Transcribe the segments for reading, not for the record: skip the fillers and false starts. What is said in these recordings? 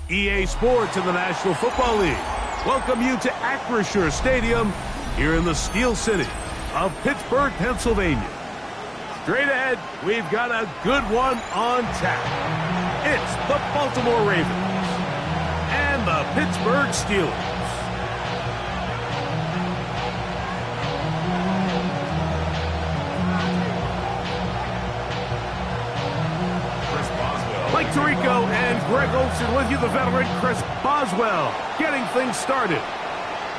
EA Sports and the National Football League welcome you to Acrisure Stadium here in the Steel City of Pittsburgh, Pennsylvania. Straight ahead, we've got a good one on tap. It's the Baltimore Ravens and the Pittsburgh Steelers. Mike Tirico and Greg Olsen with you, the veteran Chris Boswell, getting things started.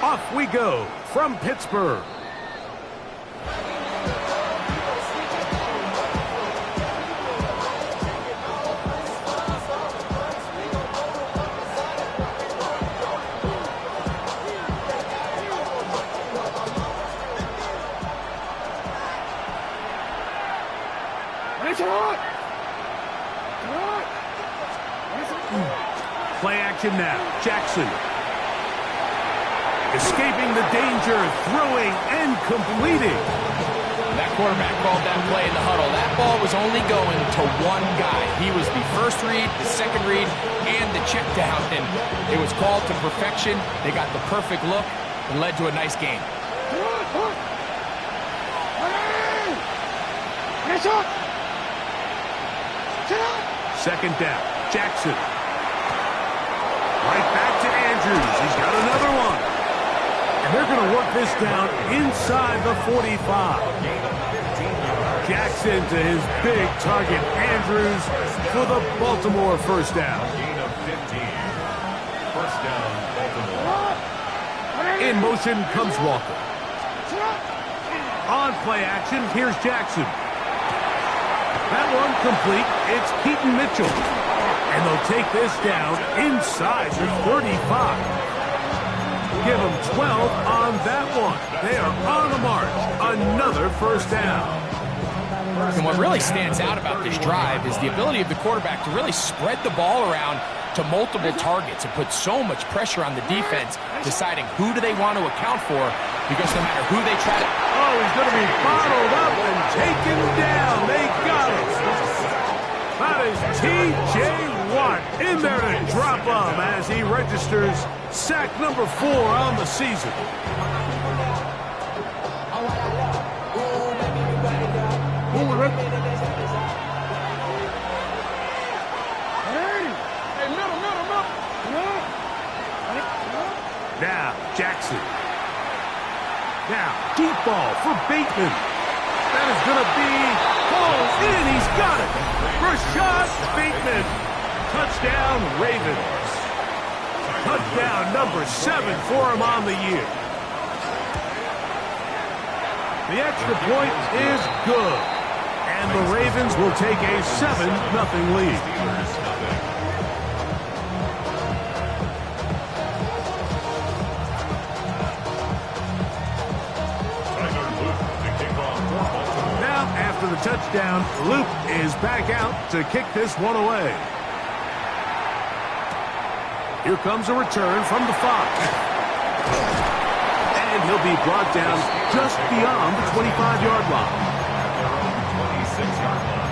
Off we go from Pittsburgh. Play action now. Jackson. Escaping the danger, throwing and completing. That quarterback called that play in the huddle. That ball was only going to one guy. He was the first read, the second read, and the check to Houghton. It was called to perfection. They got the perfect look and led to a nice game. Second down. Jackson. Right back to Andrews. He's got another one. And they're going to work this down inside the 45. Jackson to his big target, Andrews, for the Baltimore first down. Gain of 15. First down, Baltimore. In motion comes Walker. On play action, here's Jackson. That one complete. It's Keaton Mitchell. And they'll take this down inside the 35. Give them 12 on that one. They are on the march. Another first down. And what really stands out about this drive is the ability of the quarterback to really spread the ball around to multiple targets and put so much pressure on the defense, deciding who do they want to account for, because no matter who they try to... Oh, he's going to be bottled up and taken down. They got him. That is T.J. Watt in there to drop him as he registers sack number 4 on the season. Now, Jackson. Now, deep ball for Bateman. That is going to be pulled in. He's got it. Rashad Bateman. Touchdown, Ravens. Touchdown number 7 for him on the year. The extra point is good. And the Ravens will take a 7-0 lead. Now, after the touchdown, Luke is back out to kick this one away. Here comes a return from the 5. And he'll be brought down just beyond the 25-yard line. 26-yard line.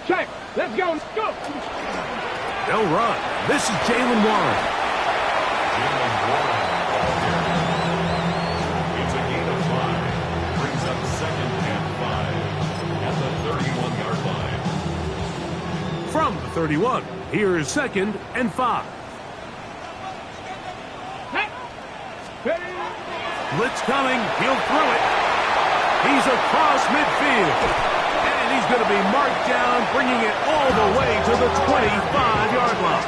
Check. Let's go. Let's go. They'll run. This is Jalen Warren. Jalen Warren, ball carrier. It's a gain of 5. Brings up 2nd and 5 at the 31-yard line. From the 31, here is 2nd and 5. Blitz coming. He'll throw it. He's across midfield. And he's going to be marked down, bringing it all the way to the 25-yard line.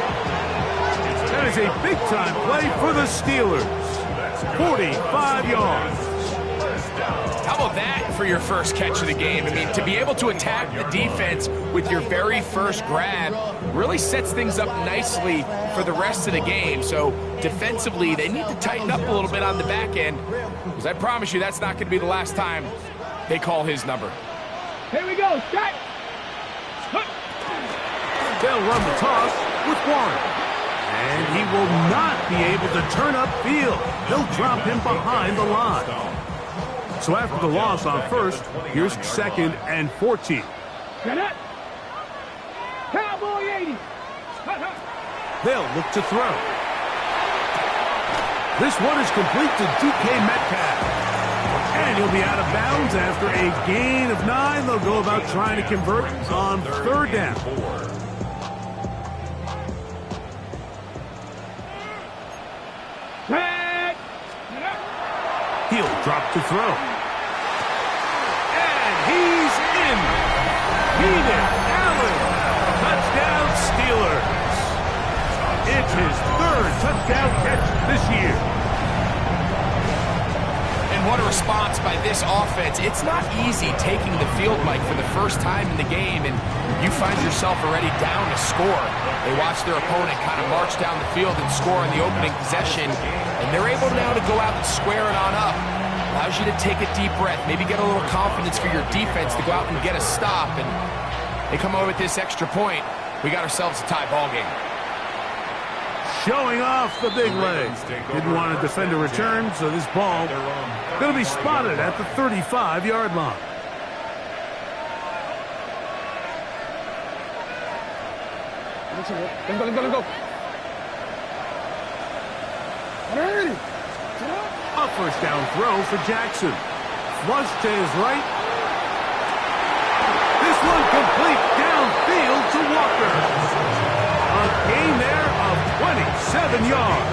That is a big-time play for the Steelers. 45 yards. How about that for your first catch of the game? I mean, to be able to attack the defense with your very first grab really sets things up nicely for the rest of the game. So defensively, they need to tighten up a little bit on the back end, because I promise you that's not going to be the last time they call his number. Here we go. Strike. They'll run the toss with Warren. And he will not be able to turn upfield. They'll drop him behind the line. So after the loss on first, here's 2nd and 14. Cowboy 80. They'll look to throw. This one is complete to DK Metcalf. And he'll be out of bounds after a gain of 9. They'll go about trying to convert on 3rd down. He'll drop to throw. And he's in. Keenan Allen. Touchdown Steelers. It's his 3rd touchdown catch this year. And what a response by this offense. It's not easy taking the field, Mike, for the first time in the game, and you find yourself already down to score. They watch their opponent kind of march down the field and score in the opening possession, and they're able now to go out and square it on up. Allows you to take a deep breath, maybe get a little confidence for your defense to go out and get a stop, and they come over with this extra point. We got ourselves a tie ball game. Showing off the big legs. Didn't want to defend a return, so this ball going to be spotted at the 35-yard line. Let's go. A first down throw for Jackson. Flush to his right. This one complete downfield to Walker. A gain there of 27 yards.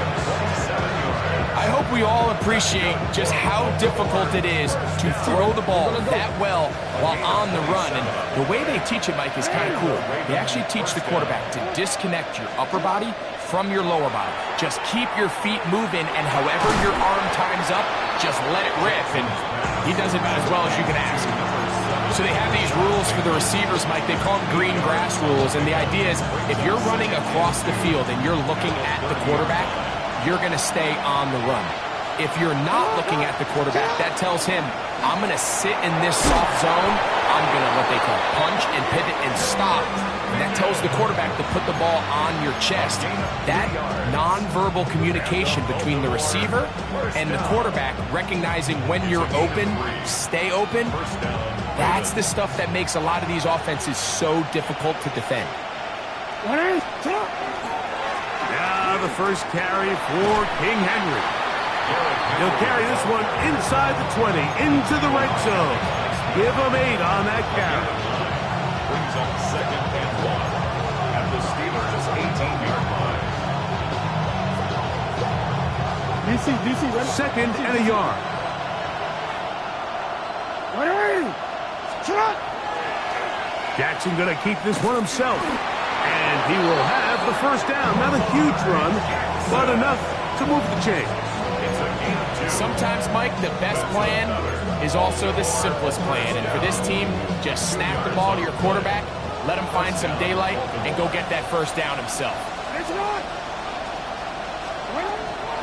I hope we all appreciate just how difficult it is to throw the ball that well while on the run. And the way they teach it, Mike, is kind of cool. They actually teach the quarterback to disconnect your upper body from your lower body. Just keep your feet moving, and however your arm times up, just let it rip. And he does it about as well as you can ask. So they have these rules for the receivers, Mike. They call them green grass rules. And the idea is if you're running across the field and you're looking at the quarterback, you're going to stay on the run. If you're not looking at the quarterback, that tells him, I'm going to sit in this soft zone. I'm going to what they call punch and pivot and stop. And that tells the quarterback to put the ball on your chest. That nonverbal communication between the receiver and the quarterback, recognizing when you're open, stay open, that's the stuff that makes a lot of these offenses so difficult to defend. Now the first carry for King Henry. He'll carry this one inside the 20, into the red zone. Give him 8 on that carry. Brings up 2nd and 1 at the Steelers' 18-yard line. DC, ready? 2nd and a yard. Jackson going to keep this one himself. And he will have the first down. Not a huge run, but enough to move the chains. Sometimes, Mike, the best plan is also the simplest plan. And for this team, just snap the ball to your quarterback, let him find some daylight, and go get that first down himself.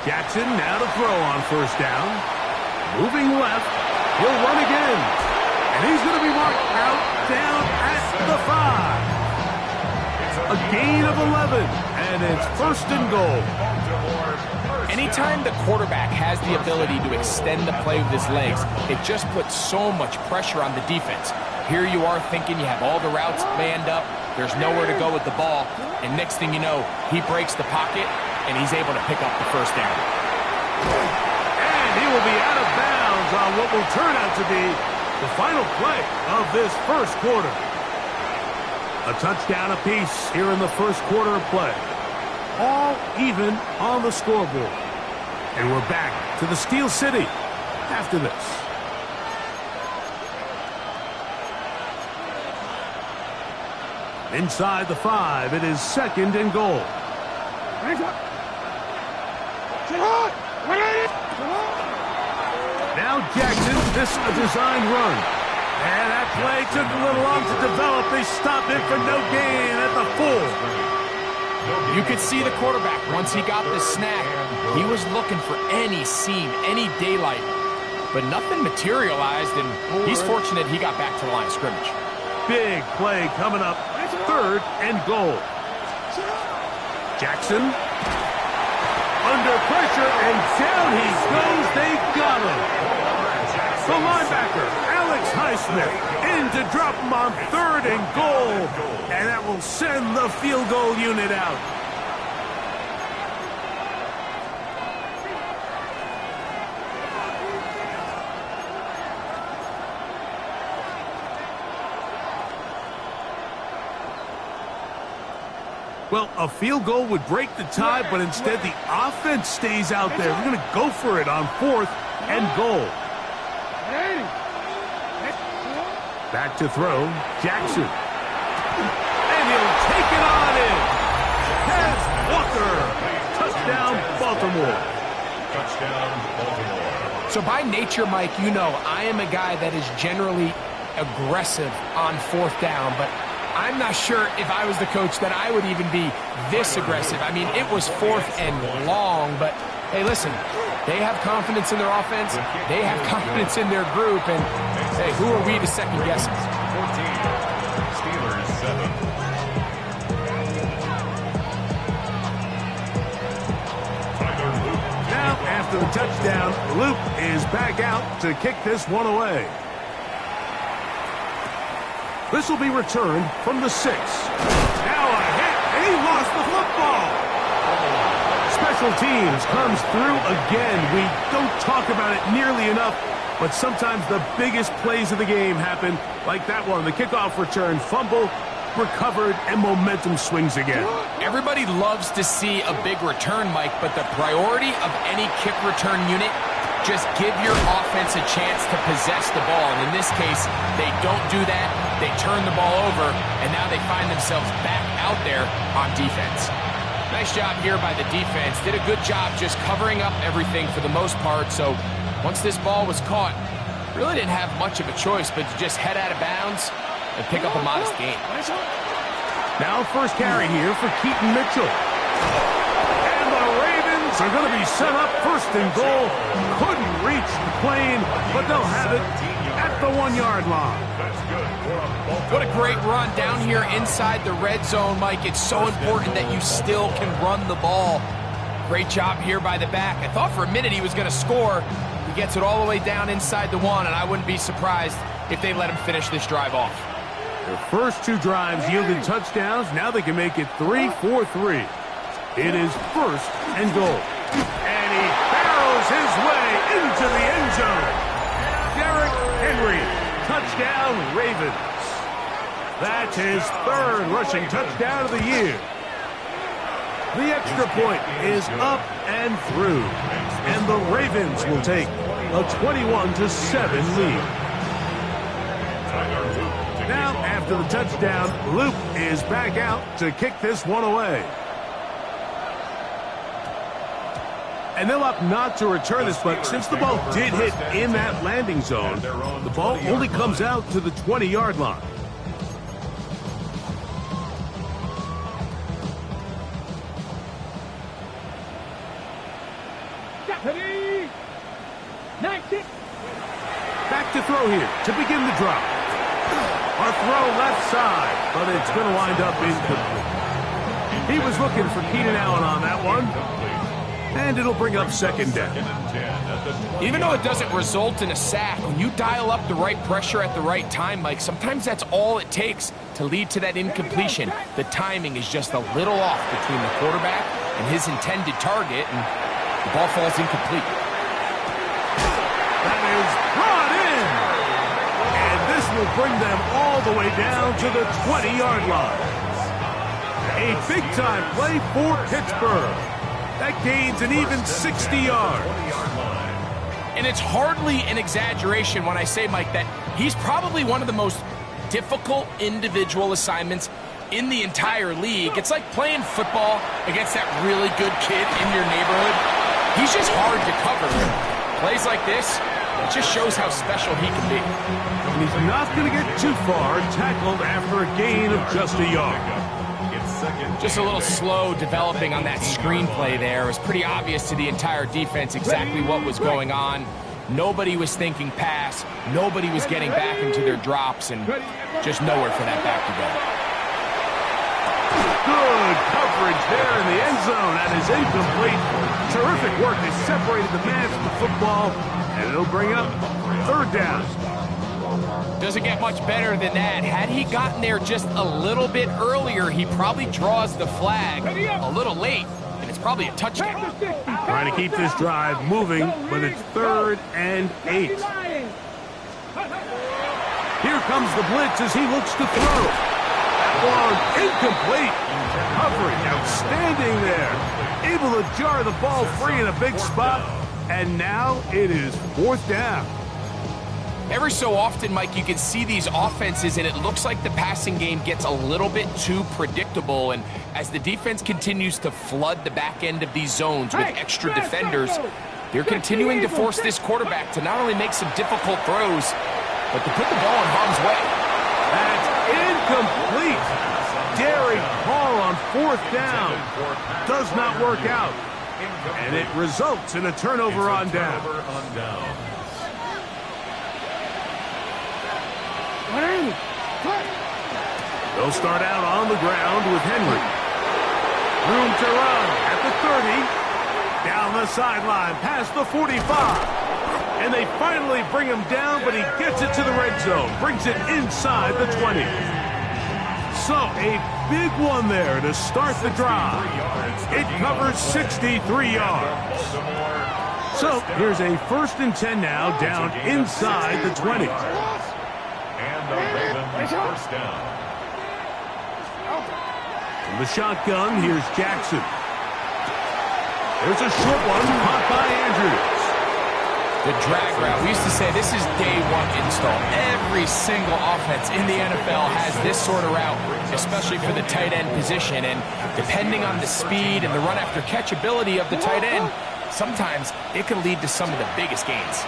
Jackson now to throw on first down. Moving left. He'll run again. And he's going to be marked out down at the 5. A gain of 11. And it's 1st and goal. Anytime the quarterback has the ability to extend the play with his legs, it just puts so much pressure on the defense. Here you are thinking you have all the routes manned up, there's nowhere to go with the ball, and next thing you know, he breaks the pocket, and he's able to pick up the first down. And he will be out of bounds on what will turn out to be the final play of this first quarter. A touchdown apiece here in the first quarter of play. All even on the scoreboard. And we're back to the Steel City after this. Inside the 5, it is 2nd and goal. Now Jackson, this a designed run. And that play took a little long to develop. They stopped it for no gain at the 4. You could see the quarterback, once he got the snap, he was looking for any seam, any daylight. But nothing materialized, and he's fortunate he got back to the line of scrimmage. Big play coming up. 3rd and goal. Jackson under pressure, and down he goes. They got him. The linebacker, Alex Highsmith, in to drop him on 3rd and goal. And that will send the field goal unit out. Well, a field goal would break the tie, but instead the offense stays out there. We're going to go for it on 4th and goal. Back to throw, Jackson. And he'll take it on in. Has Walker. Touchdown, Baltimore. Touchdown, Baltimore. So by nature, Mike, you know I am a guy that is generally aggressive on 4th down, but I'm not sure if I was the coach that I would even be this aggressive. I mean, it was 4th and long, but hey, listen, they have confidence in their offense. They have confidence in their group, and hey, who are we to second guess it? 14, Steelers 7. Now, after the touchdown, Luke is back out to kick this one away. This will be returned from the 6. Now a hit, and he lost the football. Special teams comes through again. We don't talk about it nearly enough, but sometimes the biggest plays of the game happen, like that one. The kickoff return, fumble, recovered, and momentum swings again. Everybody loves to see a big return, Mike, but the priority of any kick return unit, just give your offense a chance to possess the ball. And in this case, they don't do that. They turn the ball over, and now they find themselves back out there on defense. Nice job here by the defense. Did a good job just covering up everything for the most part. So once this ball was caught, really didn't have much of a choice but to just head out of bounds and pick up a modest gain. Now first carry here for Keaton Mitchell. And the Ravens are going to be set up 1st and goal. Couldn't reach the plane, but they'll have it at the 1-yard line. What a great run down here inside the red zone, Mike. It's so important that you still can run the ball. Great job here by the back. I thought for a minute he was going to score. He gets it all the way down inside the 1, and I wouldn't be surprised if they let him finish this drive off. Their first 2 drives yielded touchdowns. Now they can make it 3-4-3. It is 1st and goal. And he barrels his way into the end zone. Derrick Henry, touchdown Ravens. That's his 3rd rushing touchdown of the year. The extra point is up and through. And the Ravens will take a 21-7 lead. Now, after the touchdown, Luke is back out to kick this one away. And they'll opt not to return this, but since the ball did hit in that landing zone, the ball only comes out to the 20-yard line. Back to throw here to begin the drop. Our throw left side, but it's going to wind up incomplete. He was looking for Keenan Allen on that one. And it'll bring up 2nd down. Even though it doesn't result in a sack, when you dial up the right pressure at the right time, Mike, sometimes that's all it takes to lead to that incompletion. The timing is just a little off between the quarterback and his intended target, and the ball falls incomplete. That is brought in. And this will bring them all the way down to the 20-yard line. A big-time play for Pittsburgh. That gains an even 60 yards. And it's hardly an exaggeration when I say, Mike, that he's probably one of the most difficult individual assignments in the entire league. It's like playing football against that really good kid in your neighborhood. He's just hard to cover. Plays like this, it just shows how special he can be. And he's not going to get too far tackled after a gain of just a yard. Just a little slow developing on that screenplay there. It was pretty obvious to the entire defense exactly what was going on. Nobody was thinking pass. Nobody was getting back into their drops, and just nowhere for that back to go. Good coverage there in the end zone. That is incomplete. Terrific work. They separated the man from the football, and it'll bring up third down. Doesn't get much better than that. Had he gotten there just a little bit earlier, he probably draws the flag a little late, and it's probably a touchdown. Trying to keep this drive moving, but it's 3rd and 8. Here comes the blitz as he looks to throw. Ball incomplete. Coverage outstanding there. Able to jar the ball free in a big spot, and now it is 4th down. Every so often, Mike, you can see these offenses, and it looks like the passing game gets a little bit too predictable. And as the defense continues to flood the back end of these zones with extra defenders, they're continuing to force this quarterback to not only make some difficult throws, but to put the ball in harm's way. That's incomplete. Daring call on 4th down. Does not work out. And it results in a turnover on down. They'll start out on the ground with Henry. Room to run at the 30. Down the sideline, past the 45. And they finally bring him down, but he gets it to the red zone. Brings it inside the 20. So a big one there to start the drive. It covers 63 yards. So here's a 1st and 10 now, down inside the 20. And the Ravens first down. From the shotgun, here's Jackson. There's a short one, caught by Andrews. The drag route. We used to say this is day one install. Every single offense in the NFL has this sort of route, especially for the tight end position. And depending on the speed and the run after catch ability of the tight end, sometimes it can lead to some of the biggest gains.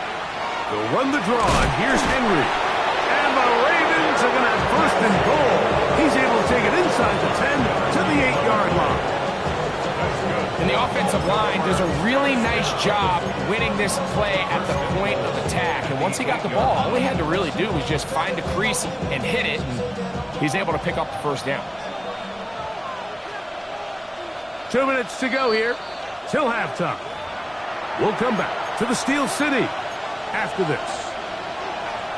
They'll run the draw, and here's Henry. And the Ravens are going to have 1st and goal. He's able to take it inside the 10 to the 8-yard line. And the offensive line does a really nice job winning this play at the point of attack. And once he got the ball, all he had to really do was just find a crease and hit it, and he's able to pick up the 1st down. 2 minutes to go here till halftime. We'll come back to the Steel City after this.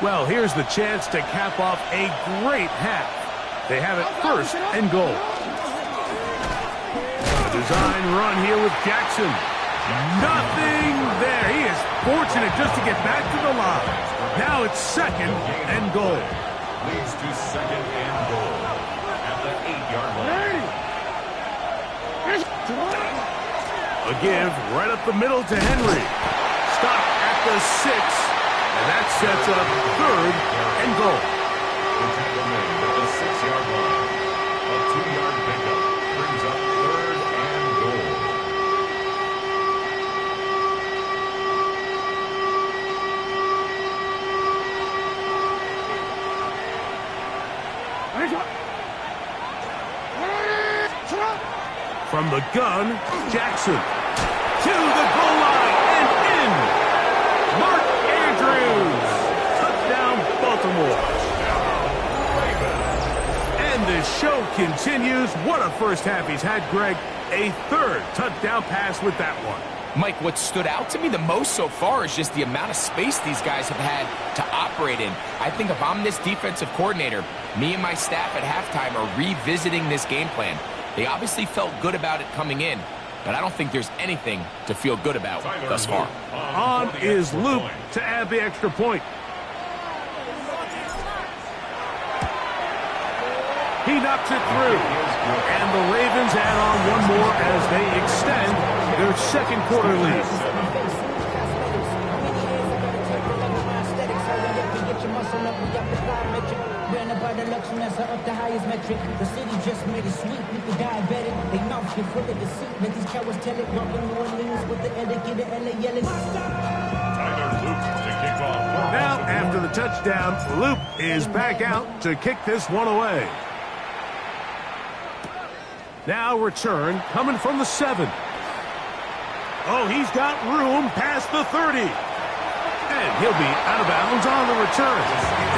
Well, here's the chance to cap off a great half. They have it 1st and goal. Design run here with Jackson. Nothing there. He is fortunate just to get back to the line. Now it's 2nd and goal. Leads to 2nd and goal at the 8-yard line. A give right up the middle to Henry. Stop at the 6. And that sets up 3rd and goal. The tackle made at the 6-yard line. A 2-yard pickup brings up 3rd and goal. From the gun, Jackson to the goal line and in. Mark Andrews. Touchdown, Baltimore. And the show continues. What a first half he's had, Greg. A 3rd touchdown pass with that one. Mike, what stood out to me the most so far is just the amount of space these guys have had to operate in. I think if I'm this defensive coordinator, me and my staff at halftime are revisiting this game plan. They obviously felt good about it coming in, but I don't think there's anything to feel good about thus far. On is Luke to add the extra point. He knocks it through. And the Ravens add on one more as they extend their 2nd quarter lead. The city just made it sweet with the diabetic. They mouth get full of deceit. Let these cowards tell it. Walking New Orleans with the etiquette of LA yelling. Tyler Luke to kick off. Now, after the touchdown, Luke is back out to kick this one away. Now return coming from the 7. Oh, he's got room past the 30. And he'll be out of bounds on the return.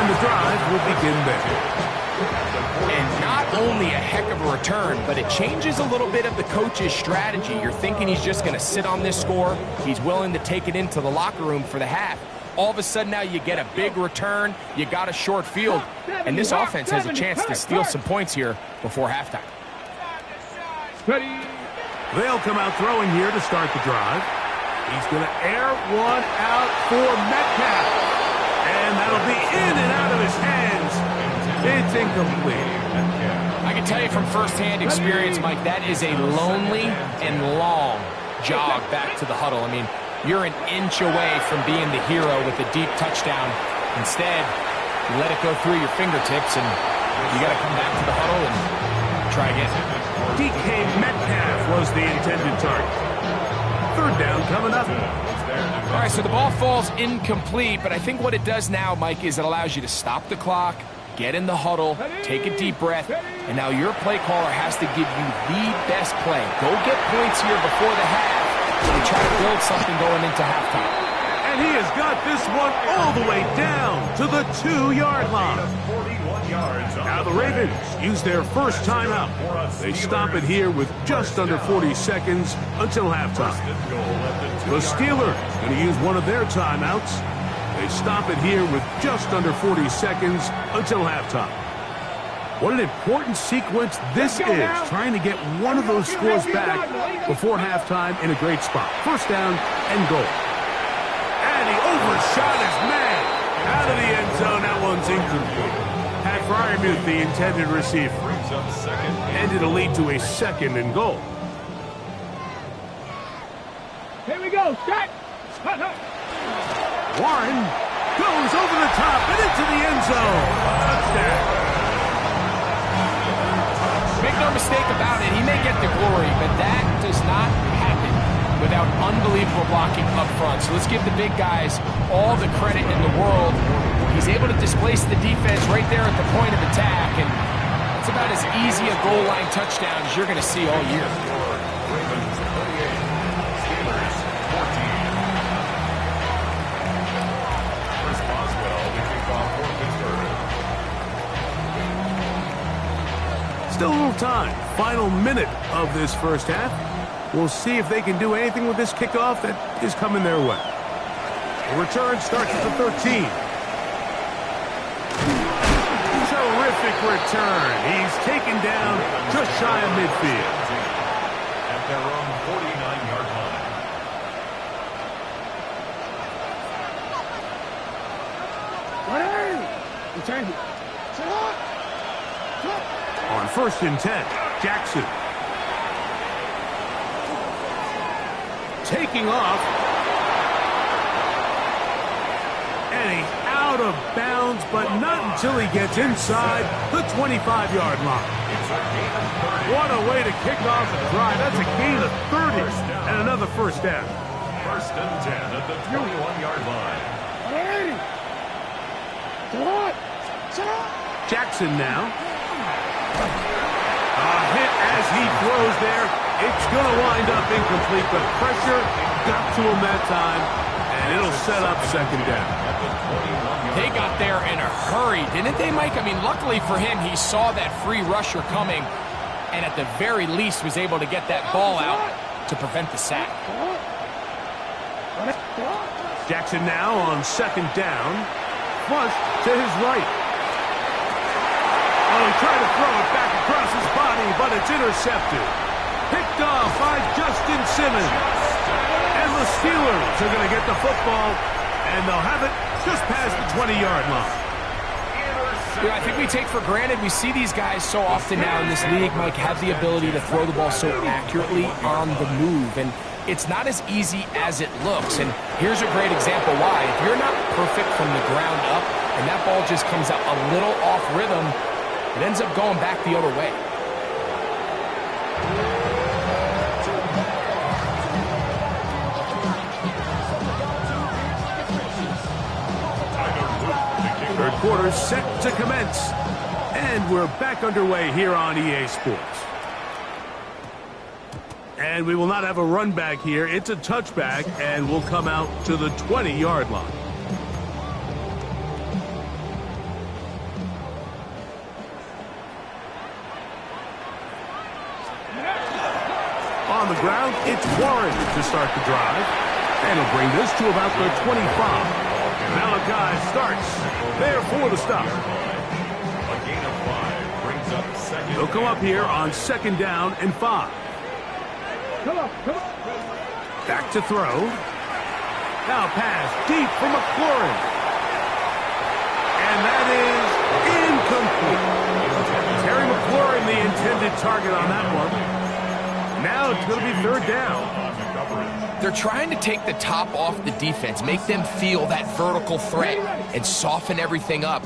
And the drive will begin there. And not only a heck of a return, but it changes a little bit of the coach's strategy. You're thinking he's just going to sit on this score. He's willing to take it into the locker room for the half. All of a sudden now you get a big return, you got a short field, and this offense has a chance to steal some points here before halftime. They'll come out throwing here to start the drive. He's going to air one out for Metcalf. And that'll be in and out of his hands. It's incomplete. I can tell you from firsthand experience, Mike, that is a lonely and long jog back to the huddle. I mean, you're an inch away from being the hero with a deep touchdown. Instead, you let it go through your fingertips, and you got to come back to the huddle and try again. DK Metcalf was the intended target. Third down coming up. All right, so the ball falls incomplete, but I think what it does now, Mike, is it allows you to stop the clock, get in the huddle, take a deep breath, and now your play caller has to give you the best play. Go get points here before the half and try to build something going into halftime. And he has got this one all the way down to the 2-yard line. Now the Ravens use their first timeout. They stop it here with just under 40 seconds until halftime. The Steelers going to use one of their timeouts. They stop it here with just under 40 seconds until halftime. What an important sequence this is, trying to get one of those scores back before halftime in a great spot. First down and goal. And he overshot his man out of the end zone. That one's incomplete. Pat Fryermuth, the intended receiver. And it'll lead to a second and goal. Here we go. Shot. Warren goes over the top and into the end zone. Touchdown. Make no mistake about it, he may get the glory, but that does not happen without unbelievable blocking up front. So let's give the big guys all the credit in the world. He's able to displace the defense right there at the point of attack, and it's about as easy a goal line touchdown as you're going to see all year. Ravens 38, Steelers 14. Chris Boswell to kick off for Pittsburgh. Still a little time. Final minute of this first half. We'll see if they can do anything with this kickoff that is coming their way. The return starts at the 13. Terrific return. He's taken down just shy of midfield. At their own 49-yard line. Return it. On 1st and 10, Jackson. Taking off. And he's out of bounds, but not until he gets inside the 25-yard line. What a way to kick off the drive. That's a gain of 30 and another first down. 1st and 10 at the 21-yard line. Jackson now. A hit as he throws there. It's going to wind up incomplete, but pressure got to him that time, and it'll set up second down. They got there in a hurry, didn't they, Mike? I mean, luckily for him, he saw that free rusher coming, and at the very least was able to get that ball out to prevent the sack. Jackson now on 2nd down. Flush to his right. Oh, he tried to throw it back across his body, but it's intercepted. Picked off by Justin Simmons. And the Steelers are going to get the football, and they'll have it just past the 20-yard line. Yeah, I think we take for granted, we see these guys so often now in this league, Mike, have the ability to throw the ball so accurately on the move. And it's not as easy as it looks. And here's a great example why. If you're not perfect from the ground up, and that ball just comes out a little off rhythm, it ends up going back the other way. Third quarter set to commence. And we're back underway here on EA Sports. And we will not have a run back here. It's a touchback, and we'll come out to the 20-yard line. It's Warren to start the drive. And he'll bring this to about the 25. Malachi starts there for the stop. A gain of 5 brings up second. He'll come up here on 2nd down and 5. Come on, come on. Back to throw. Now pass deep for McLaurin. And that is incomplete. Terry McLaurin, the intended target on that one. Now it's going to be 3rd down. They're trying to take the top off the defense, make them feel that vertical threat, and soften everything up.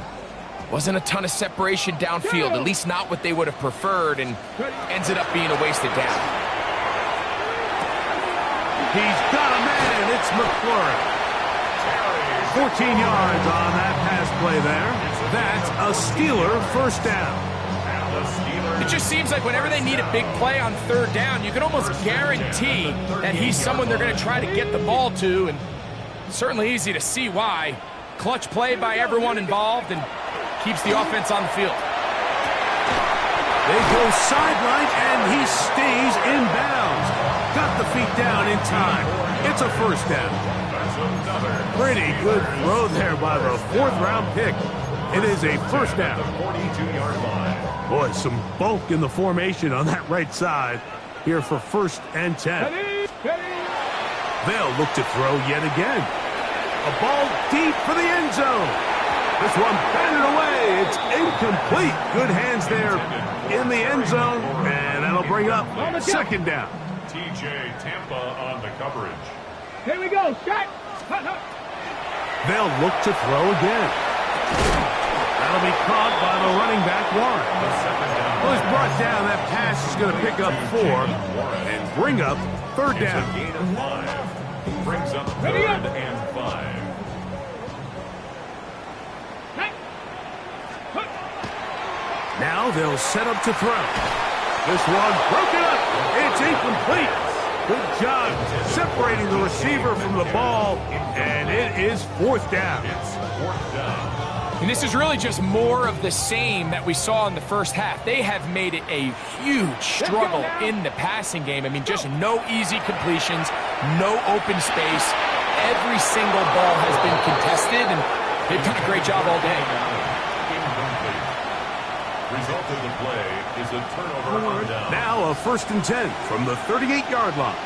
Wasn't a ton of separation downfield, at least not what they would have preferred, and ends it up being a wasted down. He's got a man. It's McLaurin. 14 yards on that pass play there. That's a Steeler 1st down. It just seems like whenever they need a big play on 3rd down, you can almost guarantee that he's someone they're going to try to get the ball to, and certainly easy to see why. Clutch play by everyone involved and keeps the offense on the field. They go sideline, and he stays in bounds. Got the feet down in time. It's a 1st down. Pretty good throw there by the 4th-round pick. It is a 1st down. 42-yard line. Boy, some bulk in the formation on that right side here for 1st and 10. They'll look to throw yet again. A ball deep for the end zone. This one batted away. It's incomplete. Good hands there in the end zone, and that'll bring up 2nd down. TJ Tampa on the coverage. Here we go, shot. They'll look to throw again. That'll be caught by the running back, Warren. Well, he's brought down. That pass is going to pick up 4 and bring up 3rd down. It's a gain of 5. Brings up 3rd and 5. Now they'll set up to throw. This one broken up. It's incomplete. Good job separating the receiver from the ball, and it is 4th down. It's 4th down. And this is really just more of the same that we saw in the first half. They have made it a huge struggle in the passing game. I mean, just no easy completions, no open space. Every single ball has been contested, and they've done a great job all day. Result of the play is a turnover on down. Now a 1st and 10 from the 38-yard line.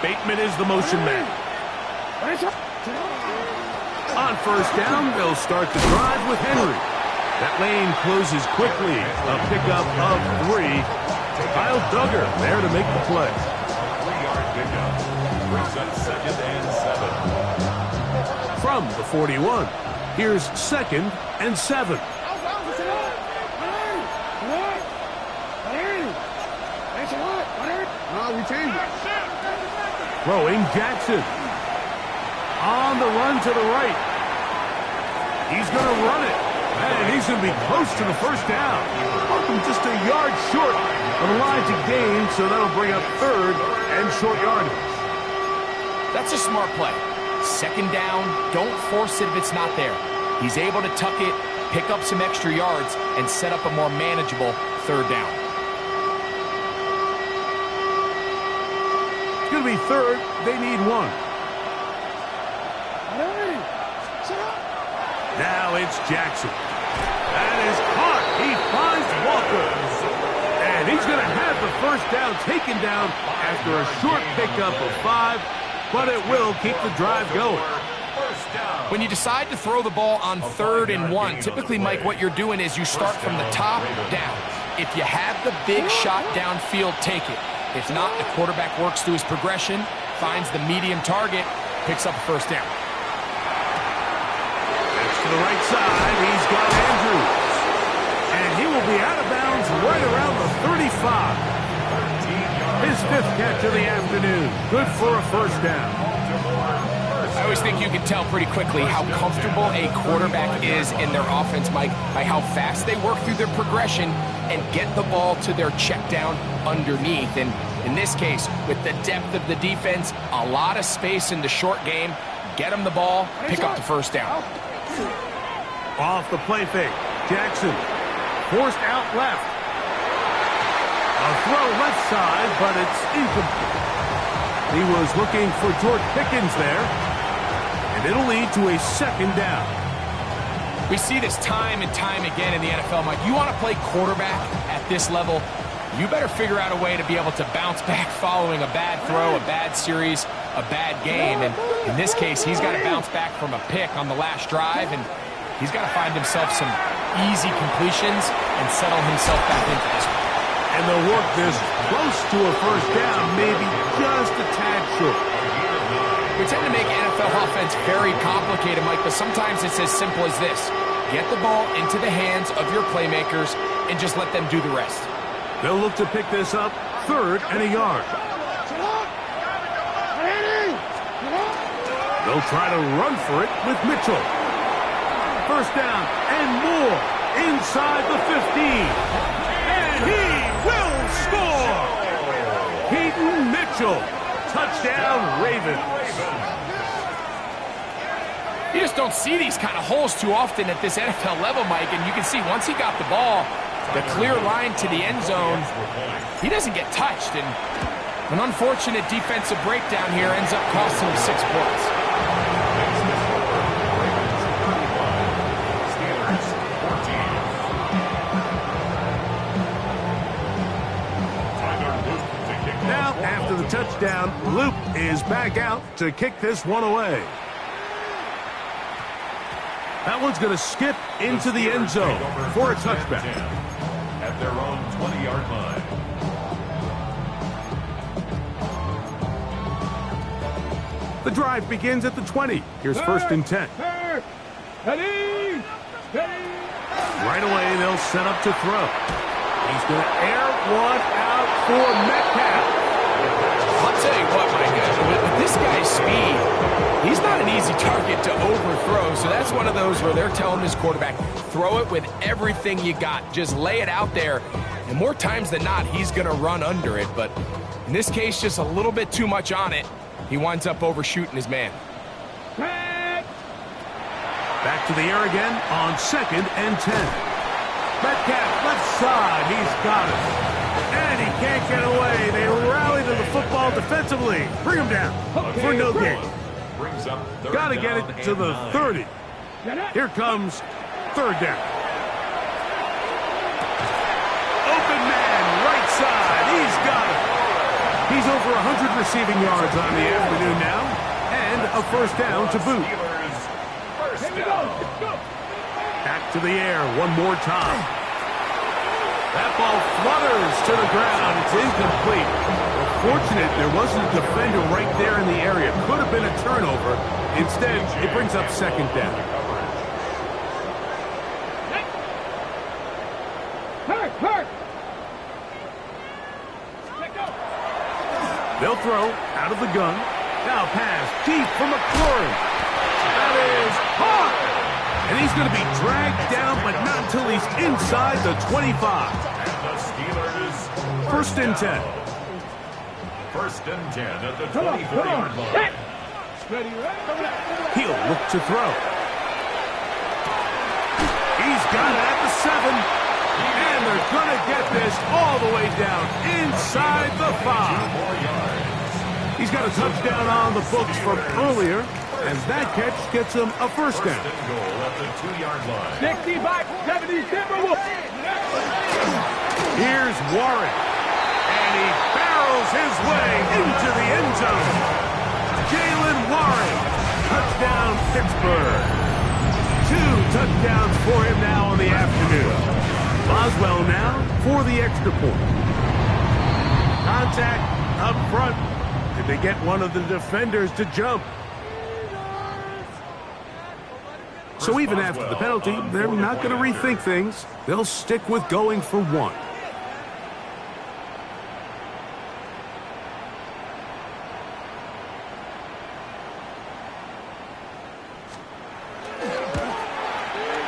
Bateman is the motion man. On 1st down, they'll start the drive with Henry. That lane closes quickly. A pickup of 3. Kyle Duggar there to make the play. 3-yard pickup. Brings up 2nd and 7. From the 41, here's 2nd and 7. Throwing Jackson. On the run to the right. He's going to run it. And he's going to be close to the 1st down. Welcome just a yard short of the line to gain, so that'll bring up 3rd and short yardage. That's a smart play. 2nd down, don't force it if it's not there. He's able to tuck it, pick up some extra yards, and set up a more manageable 3rd down. It's going to be 3rd. They need 1. Now it's Jackson. That is caught. He finds Walker. And he's going to have the 1st down taken down after a short pickup of 5, but it will keep the drive going. When you decide to throw the ball on 3rd and 1, typically, Mike, what you're doing is you start from the top down. If you have the big shot downfield, take it. If not, the quarterback works through his progression, finds the medium target, picks up a 1st down. To the right side, he's got Andrews. And he will be out of bounds right around the 35. His 5th catch of the afternoon. Good for a 1st down. I always think you can tell pretty quickly how comfortable a quarterback is in their offense, Mike, by how fast they work through their progression and get the ball to their check down underneath. And in this case, with the depth of the defense, a lot of space in the short game, get them the ball, pick up the 1st down. Off the play fake. Jackson forced out left. A throw left side, but it's incomplete. He was looking for George Pickens there, and it'll lead to a second down. We see this time and time again in the NFL, Mike. You want to play quarterback at this level, you better figure out a way to be able to bounce back following a bad throw, a bad series, a bad game. And in this case, he's got to bounce back from a pick on the last drive, and he's got to find himself some easy completions and settle himself back into this one. And they'll work this close to a first down, maybe just a tad short. We tend to make NFL offense very complicated, Mike, but sometimes it's as simple as this. Get the ball into the hands of your playmakers and just let them do the rest. They'll look to pick this up, 3rd and a yard. They'll try to run for it with Mitchell. First down and more inside the 15. And he will score! Keaton Mitchell. Touchdown, Ravens. You just don't see these kind of holes too often at this NFL level, Mike, and you can see once he got the ball, the clear line to the end zone, he doesn't get touched, and an unfortunate defensive breakdown here ends up costing him 6 points. Now, after the touchdown, Luke is back out to kick this one away. That one's going to skip into the end zone for a touchback. At their own 20-yard line. The drive begins at the 20. Here's 1st and 10. Ready! Right away, they'll set up to throw. He's going to air one out for Metcalf. I'll tell you what, my guy, with this guy's speed, he's not an easy target to overthrow, so that's one of those where they're telling his quarterback, throw it with everything you got. Just lay it out there, and more times than not, he's going to run under it, but in this case, just a little bit too much on it. He winds up overshooting his man. Back to the air again on 2nd and 10. Metcalf left side, he's got it. And he can't get away. They rally to the football defensively. Bring him down for no gain. Got to get it to the 30. Here comes 3rd down. Open man, right side. He's got it. He's over 100 receiving yards on the afternoon now. And a first down to boot. Back to the air one more time. That ball flutters to the ground. It's incomplete. Fortunate there wasn't a defender right there in the area. Could have been a turnover. Instead, it brings up 2nd down. Hurt! They'll throw out of the gun. Now pass deep from McLaurin. That is hard. And he's going to be dragged down, but not until he's inside the 25. And the Steelers 1st and 10. 1st and 10 at the 24-yard line. He'll look to throw. He's got it at the 7. And they're going to get this all the way down inside the 5. He's got a touchdown on the books from earlier, as that catch gets him a first down. First and goal at the 2-yard line. 65, 70, Timberwolves. Here's Warren, and he barrels his way into the end zone. Jalen Warren, touchdown Pittsburgh. 2 touchdowns for him now on the afternoon. Boswell now for the extra point. Contact up front. Did they get one of the defenders to jump? So even after the penalty, they're not going to rethink things. They'll stick with going for 1.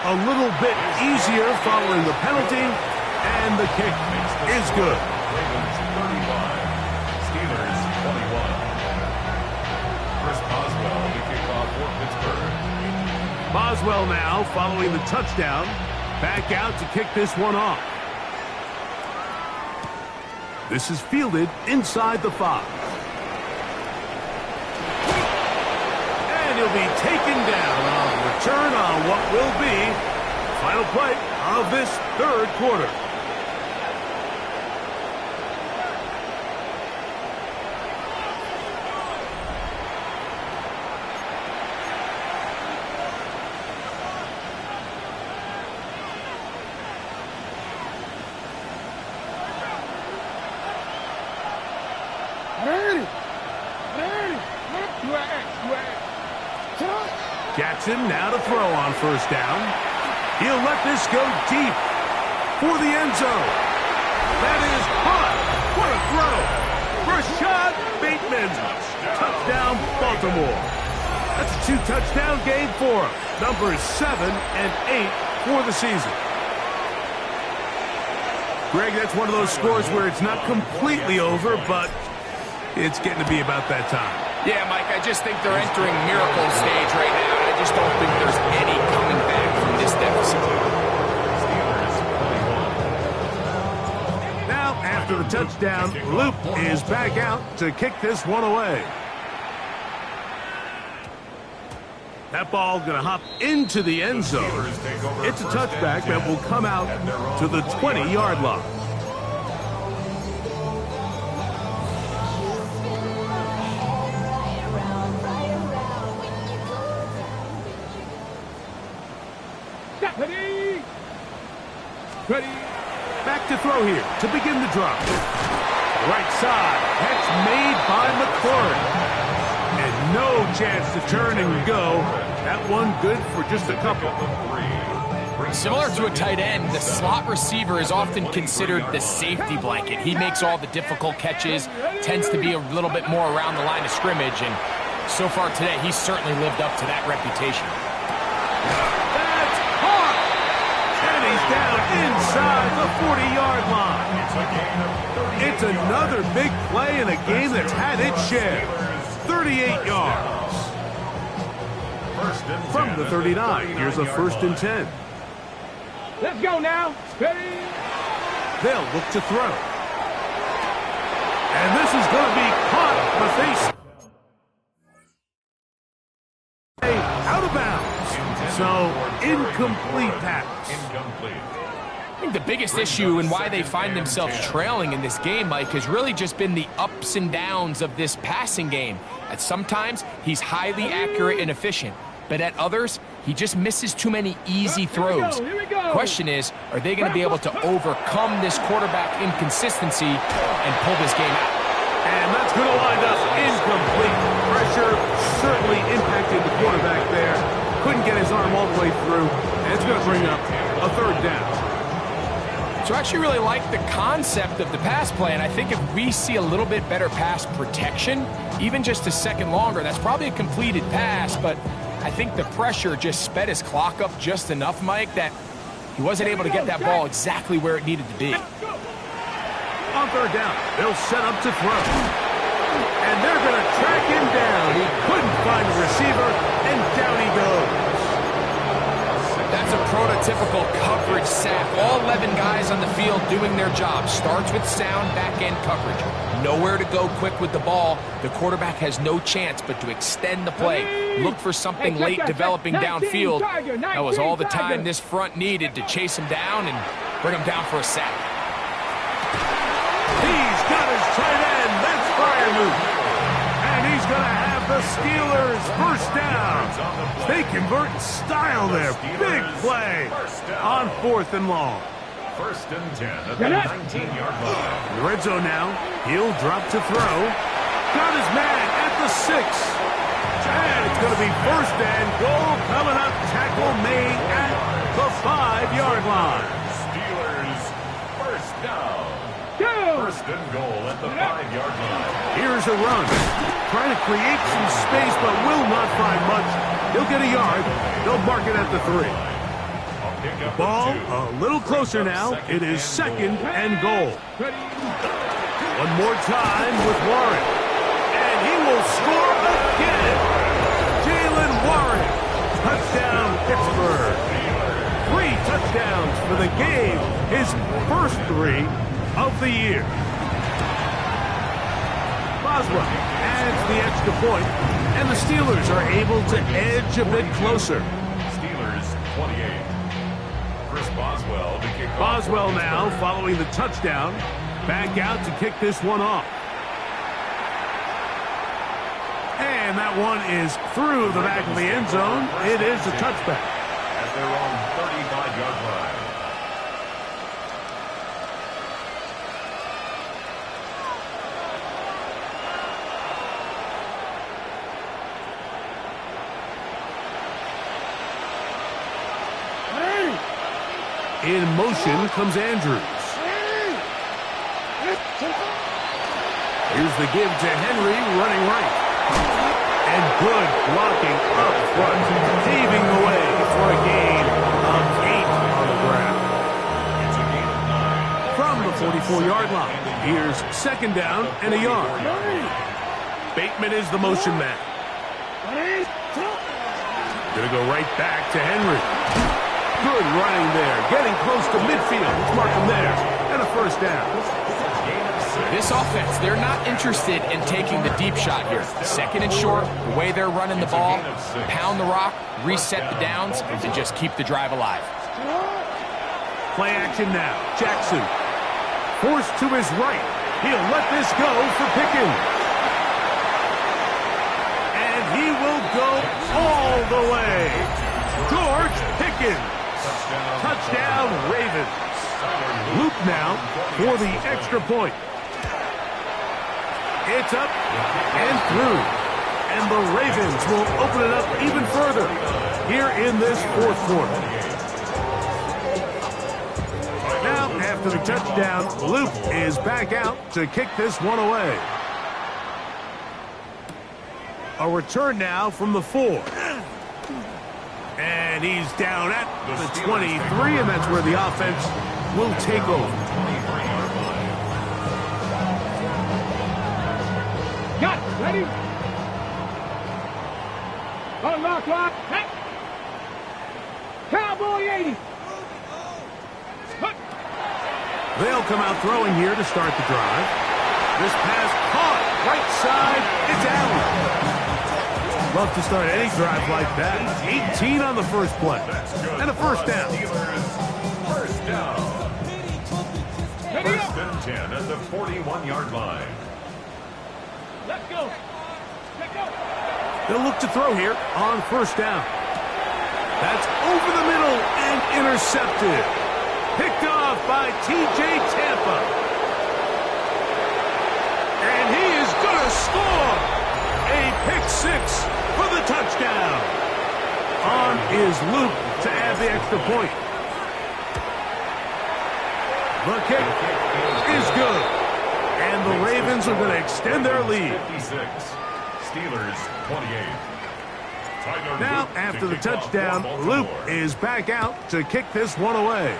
A little bit easier following the penalty, and the kick is good. Ravens 35, Steelers 21. Chris Boswell, the kickoff for Pittsburgh. Boswell now following the touchdown, back out to kick this one off. This is fielded inside the 5. And he'll be taken down on return on what will be the final play of this third quarter. Jackson now to throw on first down. He'll let this go deep for the end zone. That is caught. What a throw. Rashad Bateman. Touchdown, Baltimore. That's a 2-touchdown game for him. Numbers 7 and 8 for the season. Greg, that's one of those scores where it's not completely over, but it's getting to be about that time. Yeah, Mike, I just think they're entering miracle stage right now. I just don't think there's any coming back from this deficit. Now, after the touchdown, Loop is back out to kick this one away. That ball going to hop into the end zone. It's a touchback that will come out to the 20-yard line. Ready. Back to throw here to begin the drop. Right side. Catch made by McCord. And no chance to turn and go. That one good for just a couple. Similar to a tight end, the slot receiver is often considered the safety blanket. He makes all the difficult catches, tends to be a little bit more around the line of scrimmage, and so far today, he's certainly lived up to that reputation. That's caught! And he's down inside the 40-yard line. It's another big play in a game that's had its share. 38 yards. From the 39, here's a 1st and 10. Let's go now. Ready. They'll look to throw. And this is going to be caught, but they stay out of bounds. So, incomplete pass. I think the biggest issue and why they find themselves trailing in this game, Mike, has really just been the ups and downs of this passing game. At sometimes, he's highly accurate and efficient, but at others, he just misses too many easy throws. Question is, are they going to be able to overcome this quarterback inconsistency and pull this game out? And that's going to wind up incomplete. Pressure certainly impacted the quarterback there. Couldn't get his arm all the way through, and it's going to bring up a 3rd down. So I actually really like the concept of the pass play, and I think if we see a little bit better pass protection, even just a second longer, that's probably a completed pass, but I think the pressure just sped his clock up just enough, Mike, that he wasn't able to get that ball exactly where it needed to be. On 3rd down, they'll set up to throw. And they're going to track him down. He couldn't find the receiver, and down he goes. That's a prototypical coverage sack. All 11 guys on the field doing their job. Starts with sound back-end coverage. Nowhere to go quick with the ball. The quarterback has no chance but to extend the play. Look for something late developing downfield. That was all the time this front needed to chase him down and bring him down for a sack. He's got his tight end. That's Fryermuth. And he's going to have the Steelers first down. They convert in style there. Big play on 4th and long. 1st and 10 at the 19-yard line. In the red zone now. He'll drop to throw. Got his man at the 6. And it's going to be 1st and goal coming up. Tackle made at the 5-yard line. Steelers first down. 1st and goal at the 5-yard line. Here's a run. Trying to create some space, but will not find much. He'll get a yard. They'll mark it at the 3. The ball a little closer now. It is 2nd and goal. One more time with Warren. And he will score again. Jalen Warren. Touchdown, Pittsburgh. 3 touchdowns for the game. His first 3 of the year. Boswell adds the extra point, and the Steelers are able to edge a bit closer. Steelers 28. Chris Boswell to kick off. Boswell now following the touchdown, back out to kick this one off. And that one is through the back of the end zone. It is a touchback. At their own 35-yard line. In motion comes Andrews. Here's the give to Henry, running right. And good blocking up front, paving the way for a gain of 8 on the ground. It's a gain of 9. From the 44-yard line, here's second down and a yard. Bateman is the motion man. Gonna go right back to Henry. Good running there, getting close to midfield. Let's mark him there, and a first down. This offense, they're not interested in taking the deep shot here. Second and short, the way they're running the ball, pound the rock, reset the downs, and just keep the drive alive. Play action now. Jackson forced to his right. He'll let this go for Pickens. And he will go all the way. George Pickens. Touchdown, Ravens. Loop now for the extra point. It's up and through. And the Ravens will open it up even further here in this fourth quarter. Now, after the touchdown, Loop is back out to kick this one away. A return now from the 4. And he's down at the 23, and that's where the offense will take over. Got it. Ready? On the clock. Hey. Cowboy 80. They'll come out throwing here to start the drive. This pass caught. Right side. It's Allen. Love to start any drive like that. 18 on the first play. And a first down. First down. First and 10 at the 41-yard line. Let's go. Let's go. They'll look to throw here on first down. That's over the middle and intercepted. Picked off by T.J. Tampa. And he is going to score. A pick 6 for the touchdown. On is Luke to add the extra point. The kick is good. And the Ravens are going to extend their lead. 56. Steelers 28. Now, after the touchdown, Luke is back out to kick this one away.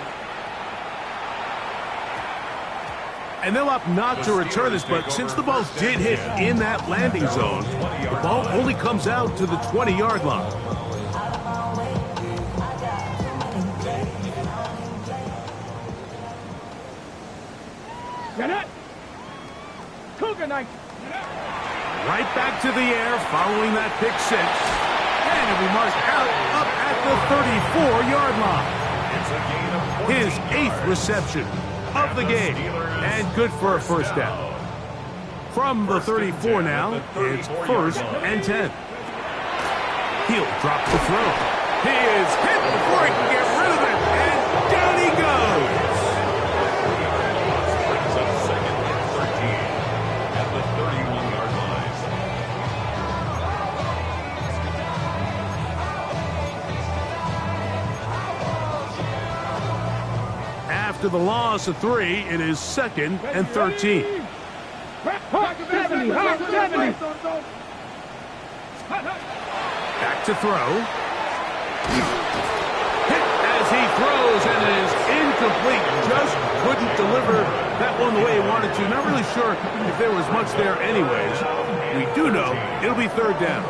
And they'll opt not to return this, but since the ball did hit in that landing zone, the ball only comes out to the 20-yard line. Get it. Cougar night. Right back to the air following that pick 6. And it'll be marked out up at the 34-yard line. His 8th reception of the game. And good for a first down. From the 34 now, it's first and 10. He'll drop the throw. He is hit before he can get rid of it. And down he goes. Brings up second and 13 at the 31-yard line. After the loss of 3, it is second and 13. 70. Back to throw. Hit as he throws, and it is incomplete. Just couldn't deliver that one the way he wanted to. Not really sure if there was much there anyways. We do know it'll be third down.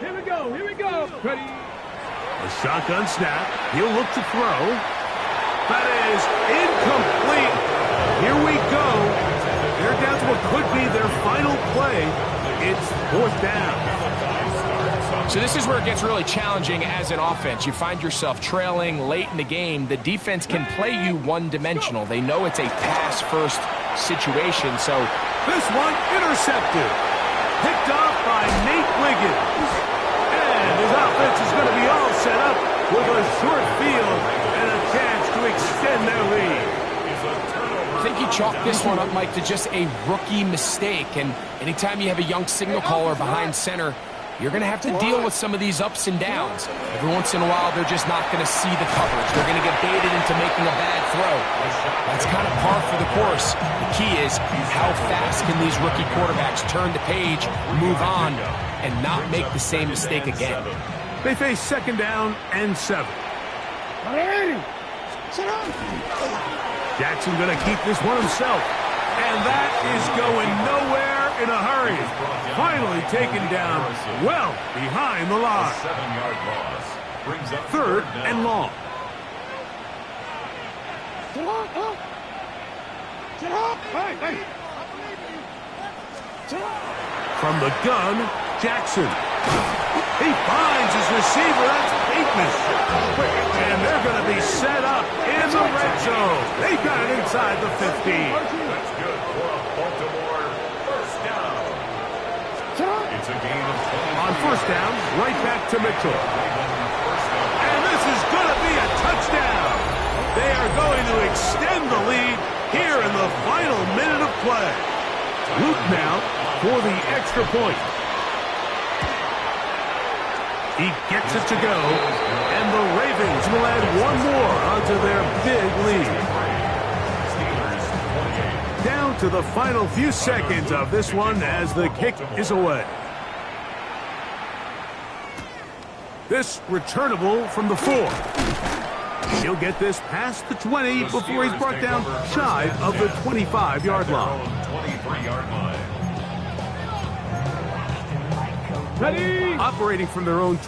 Here we go. Here we go. Ready. A shotgun snap. He'll look to throw. That is incomplete. Here we go. They're down to what could be their final play. It's 4th down. So this is where it gets really challenging as an offense. You find yourself trailing late in the game. The defense can play you one-dimensional. They know it's a pass-first situation, so... This one intercepted. Picked off by Nate Wiggins. And his offense is going to be all set up with a short field and a chance to extend their lead. I think you chalk this one up, Mike, to just a rookie mistake. And anytime you have a young signal caller behind center, you're going to have to deal with some of these ups and downs. Every once in a while, they're just not going to see the coverage. They're going to get baited into making a bad throw. That's kind of par for the course. The key is how fast can these rookie quarterbacks turn the page, move on, and not make the same mistake again. They face 2nd down and 7. Jackson going to keep this one himself. And that is going nowhere in a hurry. Finally taken down well behind the line. 7-yard loss brings up 3rd and long. From the gun, Jackson. He finds his receiver. That's Bateman. And they're going to be set up in the red zone. They got it inside the 15. That's good for a Baltimore 1st down. It's a gain of 20. On 1st down, right back to Mitchell. And this is going to be a touchdown. They are going to extend the lead here in the final minute of play. Luke now for the extra point. He gets it to go, and the Ravens will add one more onto their big lead. Down to the final few seconds of this one as the kick is away. This returnable from the 4. He'll get this past the 20 before he's brought down shy of the 25-yard line. 23-yard line. Ready? Operating from their own